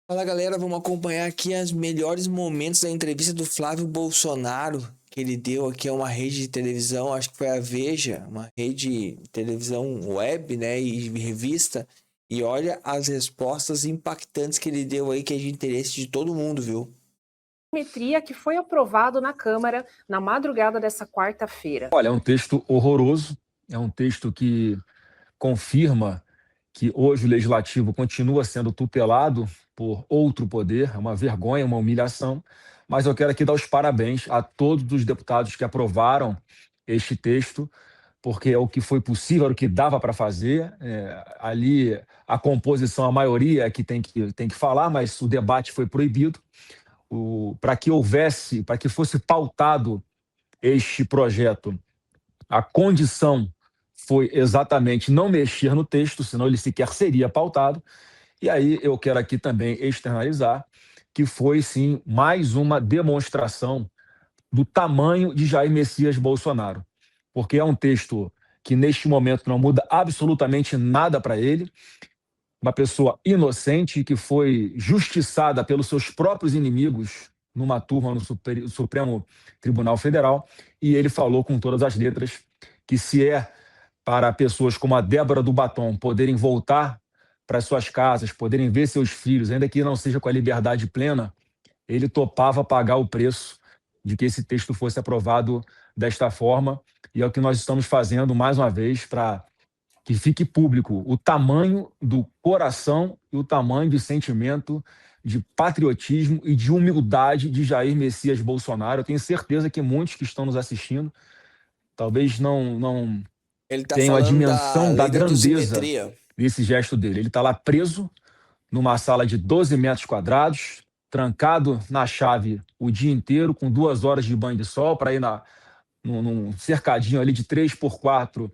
Fala galera, vamos acompanhar aqui os melhores momentos da entrevista do Flávio Bolsonaro que ele deu aqui a uma rede de televisão, acho que foi a Veja, uma rede de televisão web, né, e revista. E olha as respostas impactantes que ele deu aí, que é de interesse de todo mundo, viu? Simetria que foi aprovado na Câmara na madrugada dessa quarta-feira. Olha, é um texto horroroso, é um texto que confirma que hoje o legislativo continua sendo tutelado por outro poder, é uma vergonha, uma humilhação, mas eu quero aqui dar os parabéns a todos os deputados que aprovaram este texto, porque é o que foi possível, era o que dava para fazer. Ali a composição, a maioria é que tem que falar, mas o debate foi proibido. Para que houvesse, para que fosse pautado este projeto, a condição foi exatamente não mexer no texto, senão ele sequer seria pautado. E aí eu quero aqui também externalizar que foi, sim, mais uma demonstração do tamanho de Jair Messias Bolsonaro, porque é um texto que, neste momento, não muda absolutamente nada para ele, uma pessoa inocente que foi justiçada pelos seus próprios inimigos numa turma no Supremo Tribunal Federal, e ele falou com todas as letras que se é para pessoas como a Débora do Batom poderem voltar para suas casas, poderem ver seus filhos, ainda que não seja com a liberdade plena, ele topava pagar o preço de que esse texto fosse aprovado desta forma, e é o que nós estamos fazendo mais uma vez para que fique público o tamanho do coração e o tamanho de sentimento de patriotismo e de humildade de Jair Messias Bolsonaro. Eu tenho certeza que muitos que estão nos assistindo talvez não Ele tá tenham a falando da dimensão da lei da grandeza dosimetria. desse gesto dele. Ele está lá preso numa sala de 12 metros quadrados, trancado na chave o dia inteiro, com 2 horas de banho de sol para ir num cercadinho ali de 3 por 4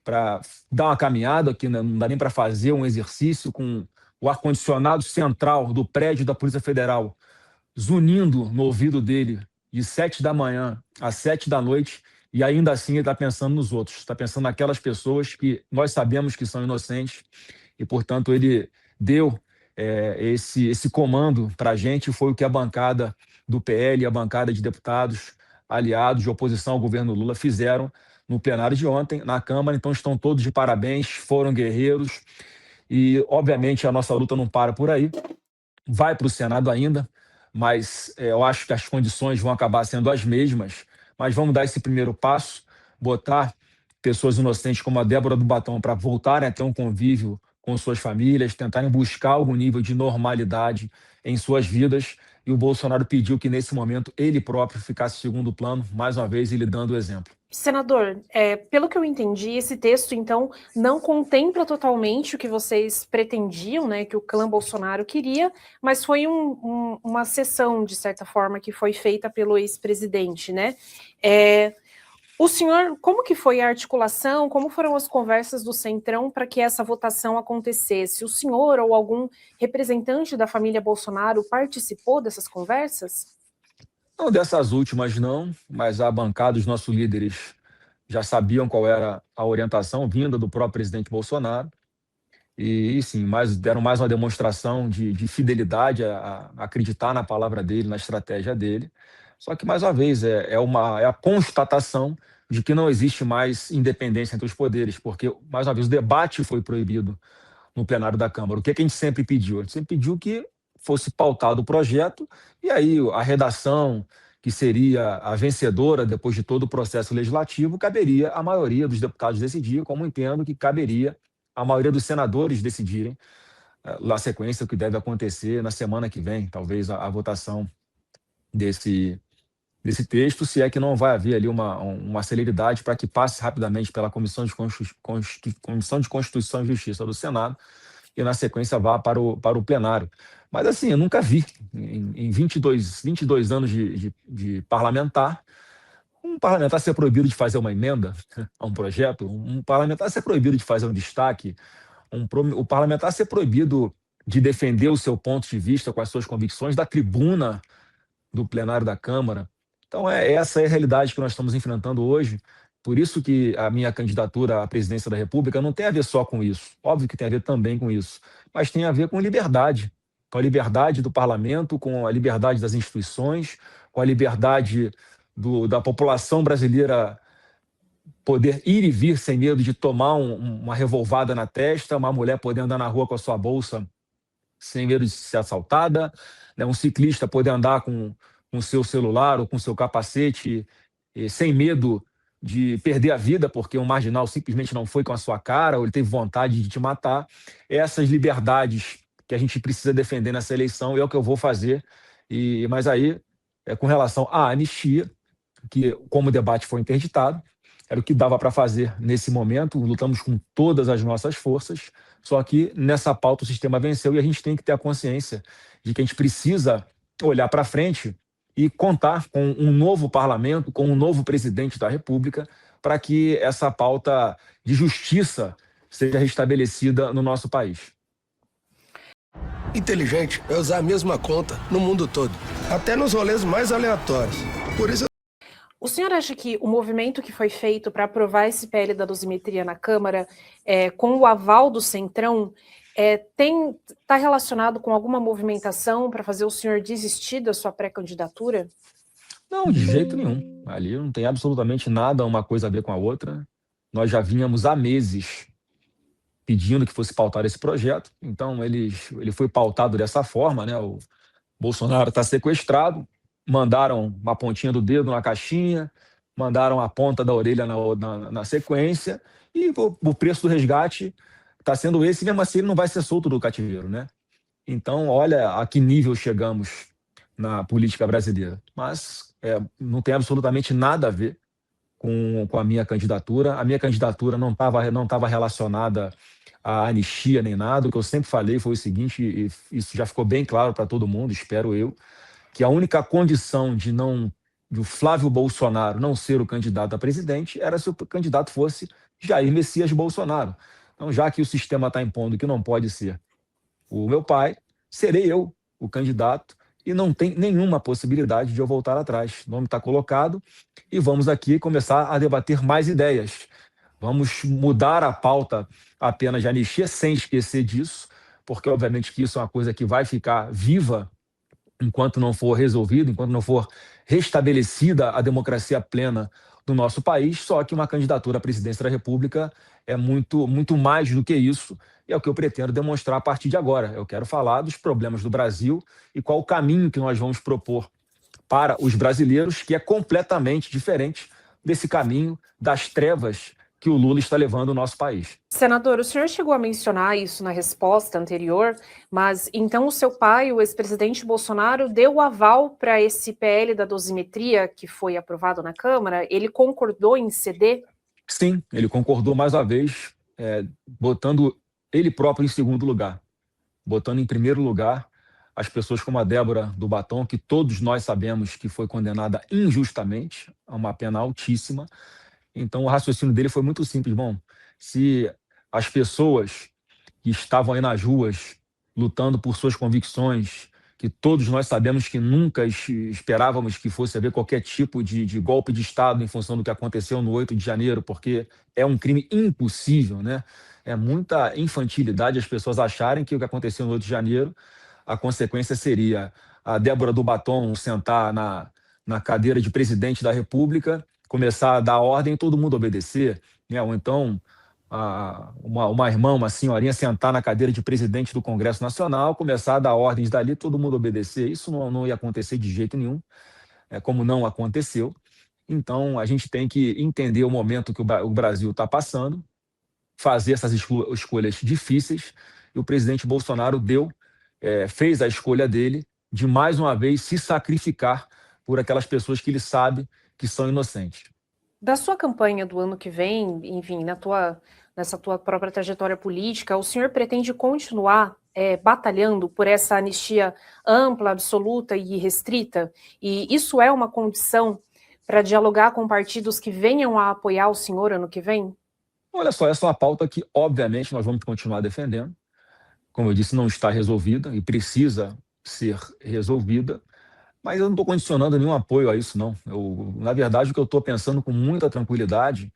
para dar uma caminhada, que não dá nem para fazer um exercício, com o ar-condicionado central do prédio da Polícia Federal zunindo no ouvido dele de 7 da manhã às 7 da noite, e ainda assim ele está pensando nos outros, está pensando naquelas pessoas que nós sabemos que são inocentes, e, portanto, ele deu esse comando para a gente. Foi o que a bancada do PL e a bancada de deputados aliados de oposição ao governo Lula fizeram no plenário de ontem, na Câmara. Então estão todos de parabéns, foram guerreiros, e obviamente a nossa luta não para por aí, vai para o Senado ainda, mas eu acho que as condições vão acabar sendo as mesmas, mas vamos dar esse primeiro passo, botar pessoas inocentes como a Débora do Batom para voltarem a ter um convívio com suas famílias, tentarem buscar algum nível de normalidade em suas vidas, e o Bolsonaro pediu que, nesse momento, ele próprio ficasse em segundo plano, mais uma vez ele dando o exemplo. Senador, pelo que eu entendi, esse texto, então, não contempla totalmente o que vocês pretendiam, né, que o clã Bolsonaro queria, mas foi uma sessão, de certa forma, que foi feita pelo ex-presidente, né? O senhor, como que foi a articulação, como foram as conversas do Centrão para que essa votação acontecesse? O senhor ou algum representante da família Bolsonaro participou dessas conversas? Não dessas últimas, não, mas a bancada, os nossos líderes já sabiam qual era a orientação vinda do próprio presidente Bolsonaro, e sim, deram mais uma demonstração de fidelidade a acreditar na palavra dele, na estratégia dele. Só que, mais uma vez, é a constatação de que não existe mais independência entre os poderes, porque, mais uma vez, o debate foi proibido no plenário da Câmara. O que a gente sempre pediu? A gente sempre pediu que fosse pautado o projeto, e aí a redação, que seria a vencedora depois de todo o processo legislativo, caberia à maioria dos deputados decidir, como entendo que caberia à maioria dos senadores decidirem na sequência, o que deve acontecer na semana que vem, talvez a votação desse texto, se é que não vai haver ali uma celeridade para que passe rapidamente pela Comissão de Constituição e Justiça do Senado, e na sequência vá para o plenário. Mas assim, eu nunca vi, em 22 anos de parlamentar, um parlamentar ser proibido de fazer uma emenda a um projeto, um parlamentar ser proibido de fazer um destaque, o parlamentar ser proibido de defender o seu ponto de vista com as suas convicções da tribuna do plenário da Câmara. Então, essa é a realidade que nós estamos enfrentando hoje. Por isso que a minha candidatura à presidência da República não tem a ver só com isso. Óbvio que tem a ver também com isso, mas tem a ver com liberdade. com a liberdade do parlamento, com a liberdade das instituições, com a liberdade da população brasileira poder ir e vir sem medo de tomar uma revolvada na testa, uma mulher poder andar na rua com a sua bolsa sem medo de ser assaltada, né? Um ciclista poder andar com o seu celular ou com o seu capacete sem medo de perder a vida, porque um marginal simplesmente não foi com a sua cara ou ele teve vontade de te matar. Essas liberdades que a gente precisa defender nessa eleição é o que eu vou fazer. Mas aí, com relação à anistia, que como o debate foi interditado, era o que dava para fazer nesse momento, lutamos com todas as nossas forças, só que nessa pauta o sistema venceu e a gente tem que ter a consciência de que a gente precisa olhar para frente e contar com um novo parlamento, com um novo presidente da República, para que essa pauta de justiça seja restabelecida no nosso país. Inteligente é usar a mesma conta no mundo todo, até nos rolês mais aleatórios. Por isso o senhor acha que o movimento que foi feito para aprovar esse PL da dosimetria na Câmara, com o aval do Centrão, está relacionado com alguma movimentação para fazer o senhor desistir da sua pré-candidatura? Não, de jeito nenhum. Ali não tem absolutamente nada uma coisa a ver com a outra. Nós já vínhamos há meses pedindo que fosse pautado esse projeto, então ele foi pautado dessa forma, né? O Bolsonaro está sequestrado, mandaram uma pontinha do dedo na caixinha, mandaram a ponta da orelha na sequência, e o preço do resgate está sendo esse, mesmo assim ele não vai ser solto do cativeiro, né? Então, olha a que nível chegamos na política brasileira. Mas não tem absolutamente nada a ver com a minha candidatura. A minha candidatura não estava relacionada à anistia nem nada. O que eu sempre falei foi o seguinte, e isso já ficou bem claro para todo mundo, espero eu, que a única condição de o Flávio Bolsonaro não ser o candidato a presidente era se o candidato fosse Jair Messias Bolsonaro. Então, já que o sistema está impondo que não pode ser o meu pai, serei eu o candidato e não tem nenhuma possibilidade de eu voltar atrás. O nome está colocado e vamos aqui começar a debater mais ideias. Vamos mudar a pauta apenas de anistia, sem esquecer disso, porque obviamente que isso é uma coisa que vai ficar viva enquanto não for resolvido, enquanto não for restabelecida a democracia plena do nosso país, só que uma candidatura à presidência da República é muito, muito mais do que isso, e é o que eu pretendo demonstrar a partir de agora. Eu quero falar dos problemas do Brasil e qual o caminho que nós vamos propor para os brasileiros, que é completamente diferente desse caminho das trevas que o Lula está levando o nosso país. Senador, o senhor chegou a mencionar isso na resposta anterior, mas então o seu pai, o ex-presidente Bolsonaro, deu o aval para esse PL da dosimetria que foi aprovado na Câmara? Ele concordou em ceder? Sim, ele concordou mais uma vez, botando ele próprio em segundo lugar, botando em primeiro lugar as pessoas como a Débora do Batom, que todos nós sabemos que foi condenada injustamente a uma pena altíssima. Então, o raciocínio dele foi muito simples. Bom, se as pessoas que estavam aí nas ruas lutando por suas convicções, que todos nós sabemos que nunca esperávamos que fosse haver qualquer tipo de golpe de Estado em função do que aconteceu no 8 de janeiro, porque é um crime impossível, né? É muita infantilidade as pessoas acharem que o que aconteceu no 8 de janeiro, a consequência seria a Débora do Batom sentar na cadeira de presidente da República, começar a dar ordem e todo mundo obedecer, né? Ou então uma irmã, uma senhorinha sentar na cadeira de presidente do Congresso Nacional, começar a dar ordens dali, todo mundo obedecer. Isso não ia acontecer de jeito nenhum, como não aconteceu. Então, a gente tem que entender o momento que o Brasil está passando, fazer essas escolhas difíceis, e o presidente Bolsonaro fez a escolha dele de, mais uma vez, se sacrificar por aquelas pessoas que ele sabe que são inocentes. Da sua campanha do ano que vem, enfim, nessa tua própria trajetória política, o senhor pretende continuar batalhando por essa anistia ampla, absoluta e restrita? E isso é uma condição para dialogar com partidos que venham a apoiar o senhor ano que vem? Olha só, essa é uma pauta que, obviamente, nós vamos continuar defendendo. Como eu disse, não está resolvida e precisa ser resolvida. Mas eu não estou condicionando nenhum apoio a isso, não. Na verdade, o que eu estou pensando com muita tranquilidade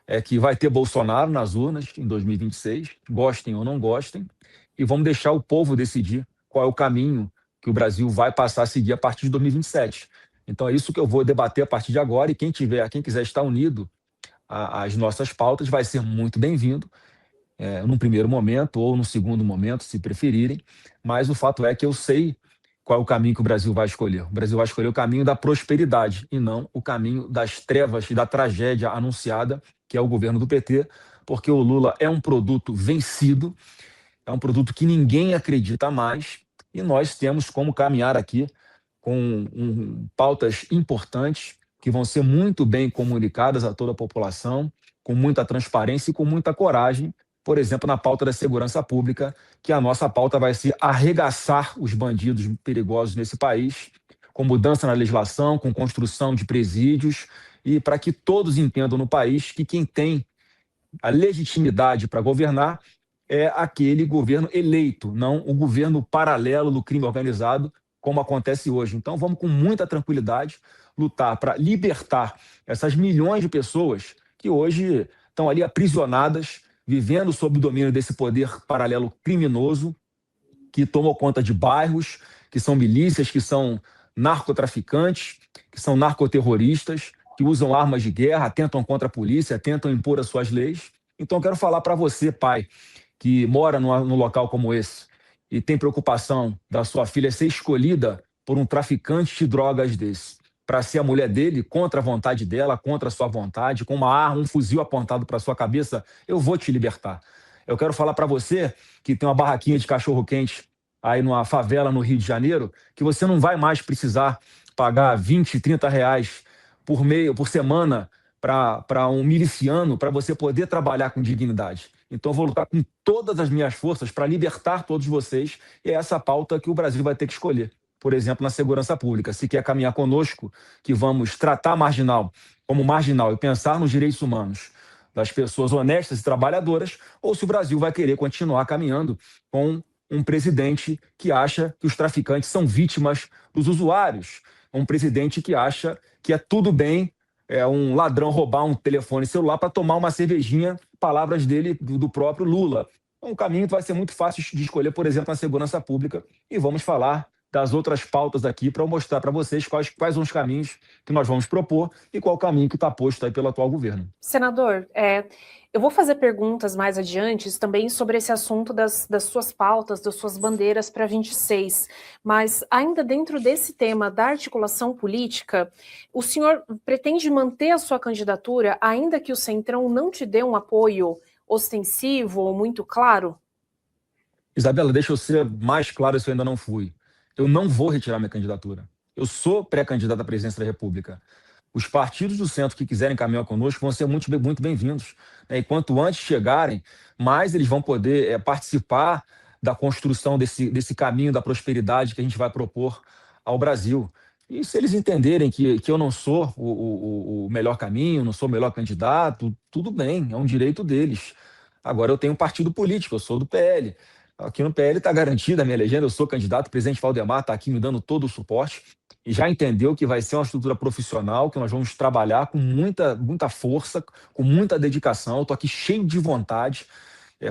é que vai ter Bolsonaro nas urnas em 2026, gostem ou não gostem, e vamos deixar o povo decidir qual é o caminho que o Brasil vai passar a seguir a partir de 2027. Então é isso que eu vou debater a partir de agora, e quem quiser estar unido às nossas pautas vai ser muito bem-vindo, num primeiro momento ou no segundo momento, se preferirem, mas o fato é que eu sei qual é o caminho que o Brasil vai escolher. O Brasil vai escolher o caminho da prosperidade e não o caminho das trevas e da tragédia anunciada, que é o governo do PT, porque o Lula é um produto vencido, é um produto que ninguém acredita mais, e nós temos como caminhar aqui com pautas importantes que vão ser muito bem comunicadas a toda a população, com muita transparência e com muita coragem, por exemplo, na pauta da segurança pública, que a nossa pauta vai ser arregaçar os bandidos perigosos nesse país, com mudança na legislação, com construção de presídios, e para que todos entendam no país que quem tem a legitimidade para governar é aquele governo eleito, não o governo paralelo do crime organizado, como acontece hoje. Então vamos com muita tranquilidade lutar para libertar essas milhões de pessoas que hoje estão ali aprisionadas, vivendo sob o domínio desse poder paralelo criminoso, que tomou conta de bairros, que são milícias, que são narcotraficantes, que são narcoterroristas, que usam armas de guerra, atentam contra a polícia, tentam impor as suas leis. Então eu quero falar para você, pai, que mora num local como esse e tem preocupação da sua filha ser escolhida por um traficante de drogas desse, para ser a mulher dele, contra a vontade dela, contra a sua vontade, com uma arma, um fuzil apontado para sua cabeça, eu vou te libertar. Eu quero falar para você que tem uma barraquinha de cachorro-quente aí numa favela no Rio de Janeiro, que você não vai mais precisar pagar 20, 30 reais por semana para um miliciano, para você poder trabalhar com dignidade. Então eu vou lutar com todas as minhas forças para libertar todos vocês, e é essa pauta que o Brasil vai ter que escolher. Por exemplo, na segurança pública. Se quer caminhar conosco, que vamos tratar marginal como marginal e pensar nos direitos humanos das pessoas honestas e trabalhadoras, ou se o Brasil vai querer continuar caminhando com um presidente que acha que os traficantes são vítimas dos usuários, um presidente que acha que é tudo bem um ladrão roubar um telefone celular para tomar uma cervejinha, palavras dele, do próprio Lula. Um caminho que vai ser muito fácil de escolher, por exemplo, na segurança pública, e vamos falar das outras pautas aqui para eu mostrar para vocês quais são os caminhos que nós vamos propor e qual o caminho que está posto aí pelo atual governo. Senador, eu vou fazer perguntas mais adiante também sobre esse assunto das suas pautas, das suas bandeiras para 26, mas ainda dentro desse tema da articulação política, o senhor pretende manter a sua candidatura ainda que o Centrão não te dê um apoio ostensivo ou muito claro? Isabela, deixa eu ser mais claro se eu ainda não fui. Eu não vou retirar minha candidatura. Eu sou pré-candidato à presidência da República. Os partidos do centro que quiserem caminhar conosco vão ser muito bem-vindos. E quanto antes chegarem, mais eles vão poder participar da construção desse caminho da prosperidade que a gente vai propor ao Brasil. E se eles entenderem que eu não sou o melhor caminho, não sou o melhor candidato, tudo bem, é um direito deles. Agora eu tenho um partido político, eu sou do PL. Aqui no PL está garantida a minha legenda, eu sou candidato, o presidente Valdemar está aqui me dando todo o suporte e já entendeu que vai ser uma estrutura profissional, que nós vamos trabalhar com muita força, com muita dedicação. Eu estou aqui cheio de vontade,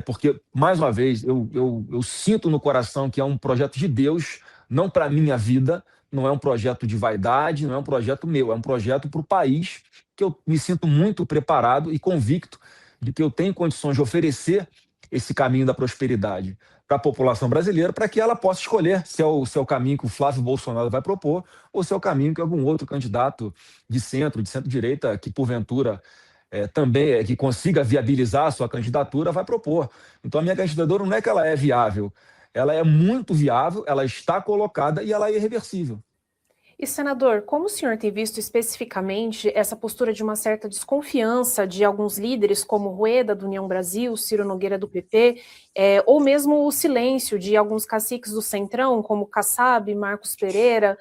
porque, mais uma vez, eu sinto no coração que é um projeto de Deus, não para a minha vida, não é um projeto de vaidade, não é um projeto meu, é um projeto para o país, que eu me sinto muito preparado e convicto de que eu tenho condições de oferecer esse caminho da prosperidade para a população brasileira, para que ela possa escolher se é o caminho que o Flávio Bolsonaro vai propor ou se é o caminho que algum outro candidato de centro-direita, que porventura também que consiga viabilizar a sua candidatura, vai propor. Então a minha candidatura não é que ela é viável, ela é muito viável, ela está colocada e ela é irreversível. E, senador, como o senhor tem visto especificamente essa postura de uma certa desconfiança de alguns líderes, como Rueda, do União Brasil, Ciro Nogueira, do PP, ou mesmo o silêncio de alguns caciques do Centrão, como Kassab, Marcos Pereira,